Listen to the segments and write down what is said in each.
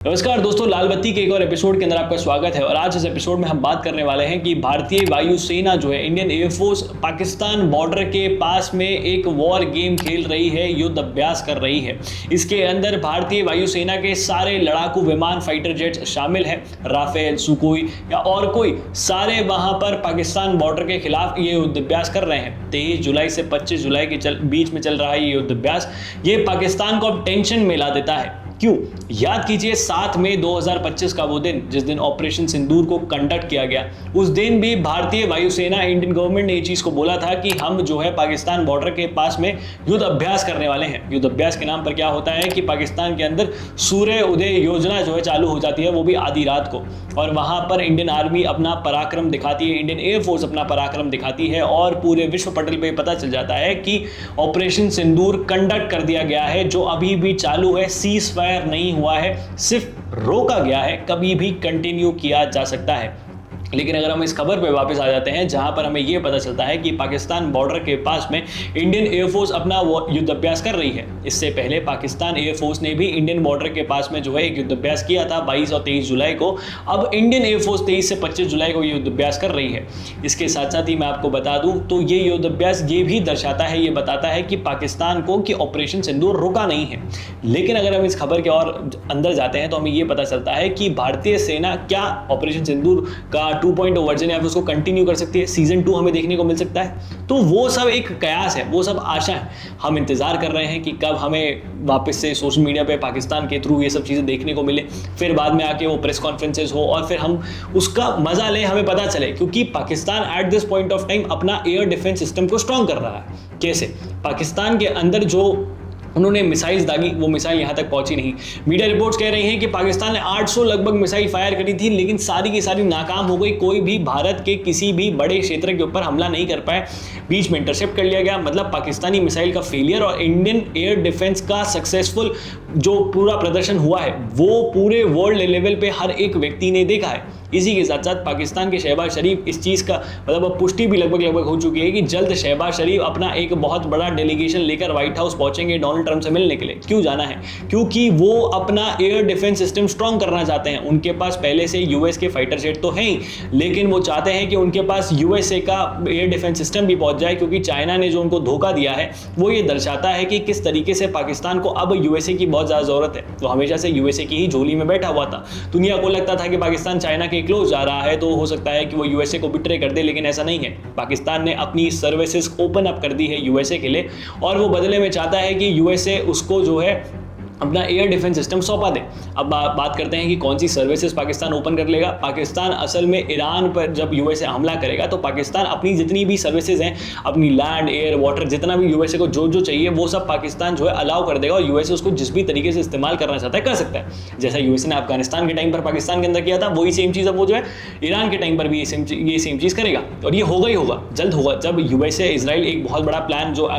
नमस्कार दोस्तों, लाल बत्ती के एक और एपिसोड के अंदर आपका स्वागत है। और आज इस एपिसोड में हम बात करने वाले हैं कि भारतीय वायुसेना जो है, इंडियन एयरफोर्स पाकिस्तान बॉर्डर के पास में एक वॉर गेम खेल रही है, युद्ध अभ्यास कर रही है। इसके अंदर भारतीय वायुसेना के सारे लड़ाकू विमान, फाइटर जेट्स शामिल हैं, राफेल, सुखोई या और कोई, सारे वहां पर पाकिस्तान बॉर्डर के खिलाफ ये युद्ध अभ्यास कर रहे हैं। 23 जुलाई से 25 जुलाई के बीच में चल रहा है ये युद्ध अभ्यास। ये पाकिस्तान को अब टेंशन में ला देता है। क्यों? याद कीजिए 7 मई 2025 का वो दिन जिस दिन ऑपरेशन सिंदूर को कंडक्ट किया गया। उस दिन भी भारतीय वायुसेना, इंडियन गवर्नमेंट ने ये चीज को बोला था कि हम जो है पाकिस्तान बॉर्डर के पास में युद्ध अभ्यास करने वाले हैं। युद्ध अभ्यास के नाम पर क्या होता है कि पाकिस्तान के अंदर सूर्य उदय योजना जो है चालू हो जाती है, वो भी आधी रात को। और वहां पर इंडियन आर्मी अपना पराक्रम दिखाती है, इंडियन एयरफोर्स अपना पराक्रम दिखाती है और पूरे विश्व पटल पे पता चल जाता है कि ऑपरेशन सिंदूर कंडक्ट कर दिया गया है, जो अभी भी चालू है। सीज फायर नहीं हुआ है, सिर्फ रोका गया है, कभी भी कंटिन्यू किया जा सकता है। लेकिन अगर हम इस खबर पे वापस आ जाते हैं, जहां पर हमें यह पता चलता है कि पाकिस्तान बॉर्डर के पास में इंडियन एयरफोर्स अपना युद्ध अभ्यास कर रही है। इससे पहले पाकिस्तान एयरफोर्स ने भी इंडियन बॉर्डर के पास में जो है एक युद्ध अभ्यास किया था 22 और 23 जुलाई को। अब इंडियन एयरफोर्स 23 से 25 जुलाई को युद्ध अभ्यास कर रही है। इसके साथ साथ ही मैं आपको बता दूं तो ये युद्ध अभ्यास ये भी दर्शाता है, ये बताता है कि पाकिस्तान को कि ऑपरेशन सिंदूर रुका नहीं है। लेकिन अगर हम इस खबर के और अंदर जाते हैं तो हमें यह पता चलता है कि भारतीय सेना क्या ऑपरेशन सिंदूर का 2.0 वर्जन है, उसको कंटिन्यू कर सकती है, सीजन 2 हमें देखने को मिल सकता है। तो वो सब एक कयास है, वो सब आशा है। हम इंतजार कर रहे हैं कि कब हमें वापस से सोशल मीडिया पे पाकिस्तान के थ्रू ये सब चीजें देखने को मिले, फिर बाद में आके वो प्रेस कॉन्फ्रेंसेस हो और फिर हम उसका मजा लें, हमें पता चले। क्योंकि Pakistan at this point of time अपना एयर डिफेंस सिस्टम को स्ट्रॉन्ग कर रहा है। कैसे? पाकिस्तान के अंदर जो उन्होंने मिसाइल्स दागी, वो मिसाइल यहाँ तक पहुंची नहीं। मीडिया रिपोर्ट्स कह रही हैं कि पाकिस्तान ने 800 लगभग मिसाइल फायर करी थी, लेकिन सारी की सारी नाकाम हो गई। कोई भी भारत के किसी भी बड़े क्षेत्र के ऊपर हमला नहीं कर पाए, बीच में इंटरसेप्ट कर लिया गया। मतलब पाकिस्तानी मिसाइल का फेलियर और इंडियन एयर डिफेंस का सक्सेसफुल जो पूरा प्रदर्शन हुआ है, वो पूरे वर्ल्ड लेवल पे हर एक व्यक्ति ने देखा है। इसी के साथ साथ पाकिस्तान के शहबाज शरीफ इस चीज़ का मतलब अब पुष्टि भी लगभग हो चुकी है कि जल्द शहबाज शरीफ अपना एक बहुत बड़ा डेलीगेशन लेकर व्हाइट हाउस पहुंचेंगे डोनाल्ड ट्रंप से मिलने के लिए। क्यों जाना है? क्योंकि वो अपना एयर डिफेंस सिस्टम स्ट्रॉन्ग करना चाहते हैं। उनके पास पहले से यूएस के फाइटर जेट तो हैं ही, लेकिन वो चाहते हैं कि उनके पास यूएसए का एयर डिफेंस सिस्टम भी पहुंच जाए। क्योंकि चाइना ने जो उनको धोखा दिया है वो ये दर्शाता है कि किस तरीके से पाकिस्तान को अब यूएसए की बहुत ज़्यादा ज़रूरत है। तो हमेशा से यूएसए की ही झोली में बैठा हुआ था। दुनिया को लगता था कि पाकिस्तान चाइना के क्लोज जा रहा है, तो हो सकता है कि वो यूएसए को बिट्रे कर दे, लेकिन ऐसा नहीं है। पाकिस्तान ने अपनी सर्विसेज ओपन अप कर दी है यूएसए के लिए और वो बदले में चाहता है कि यूएसए उसको जो है अपना एयर डिफेंस सिस्टम सौंपा दे। अब बात करते हैं कि कौन सी सर्विसेज पाकिस्तान ओपन कर लेगा। पाकिस्तान असल में ईरान पर जब यूएसए हमला करेगा तो पाकिस्तान अपनी जितनी भी सर्विसेज हैं, अपनी लैंड, एयर, वाटर, जितना भी यूएसए को जो चाहिए वो सब पाकिस्तान जो है अलाउ कर देगा और यूएसए उसको जिस भी तरीके से इस्तेमाल करना चाहता है कर सकता है। जैसा यूएसए ने अफगानिस्तान के टाइम पर पाकिस्तान के अंदर किया था, वही सेम चीज़ अब वो जो है ईरान के टाइम पर भी ये सेम चीज़ करेगा। और ये होगा ही होगा, जल्द होगा। जब यूएसए इजराइल एक बहुत बड़ा प्लान जो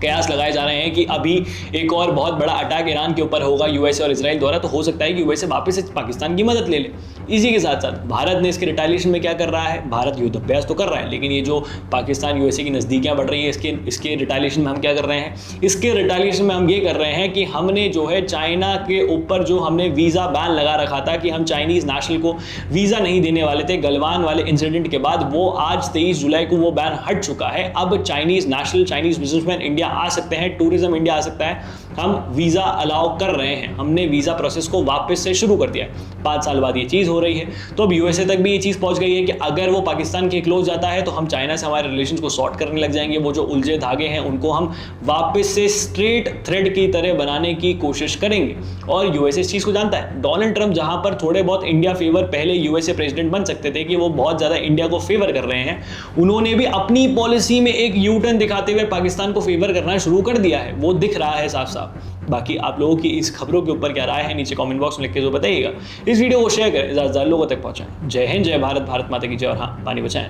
कयास लगाए जा रहे हैं कि अभी एक और बहुत बड़ा अटैक ईरान के ऊपर होगा यूएसए और इजराइल द्वारा, तो हो सकता है कि यूएसए वापस से पाकिस्तान की मदद ले ले। इसी के साथ साथ भारत ने इसके रिटेलिएशन में क्या कर रहा है? भारत युद्ध अभ्यास तो कर रहा है, लेकिन ये जो पाकिस्तान यूएसए की नज़दीकियां बढ़ रही है, इसके रिटेलिएशन में हम क्या कर रहे हैं? इसके रिटेलिएशन में हम ये कर रहे हैं कि हमने जो है चाइना के ऊपर जो हमने वीज़ा बैन लगा रखा था कि हम चाइनीज़ नेशनल को वीज़ा नहीं देने वाले थे, गलवान वाले इंसिडेंट के बाद वो आज 23 जुलाई को वो बैन हट चुका है। अब Chinese national, Chinese businessman India आ सकते हैं, टूरिज्म इंडिया आ सकता है। हम वीज़ा अलाउ कर रहे हैं, हमने वीज़ा प्रोसेस को वापस से शुरू कर दिया है। 5 साल बाद ये चीज़ हो रही है। तो अब यूएसए तक भी ये चीज़ पहुंच गई है कि अगर वो पाकिस्तान के क्लोज जाता है तो हम चाइना से हमारे रिलेशंस को सॉर्ट करने लग जाएंगे। वो जो उलझे धागे हैं उनको हम वापस से स्ट्रेट थ्रेड की तरह बनाने की कोशिश करेंगे। और यूएसए इस चीज़ को जानता है। डोनाल्ड ट्रंप जहां पर थोड़े बहुत इंडिया फेवर, पहले यूएसए प्रेसिडेंट बन सकते थे कि वो बहुत ज़्यादा इंडिया को फेवर कर रहे हैं, उन्होंने भी अपनी पॉलिसी में एक यू टर्न दिखाते हुए पाकिस्तान को फेवर करना शुरू कर दिया है। वो दिख रहा है साफ साफ। बाकी आप लोगों की इस खबरों के ऊपर क्या राय है, नीचे कमेंट बॉक्स में लिख के जो बताइएगा। इस वीडियो को शेयर करें, ज़्यादा लोगों तक पहुंचाएं। जय हिंद, जय भारत, भारत माता की जय। और हाँ, पानी बचाएं।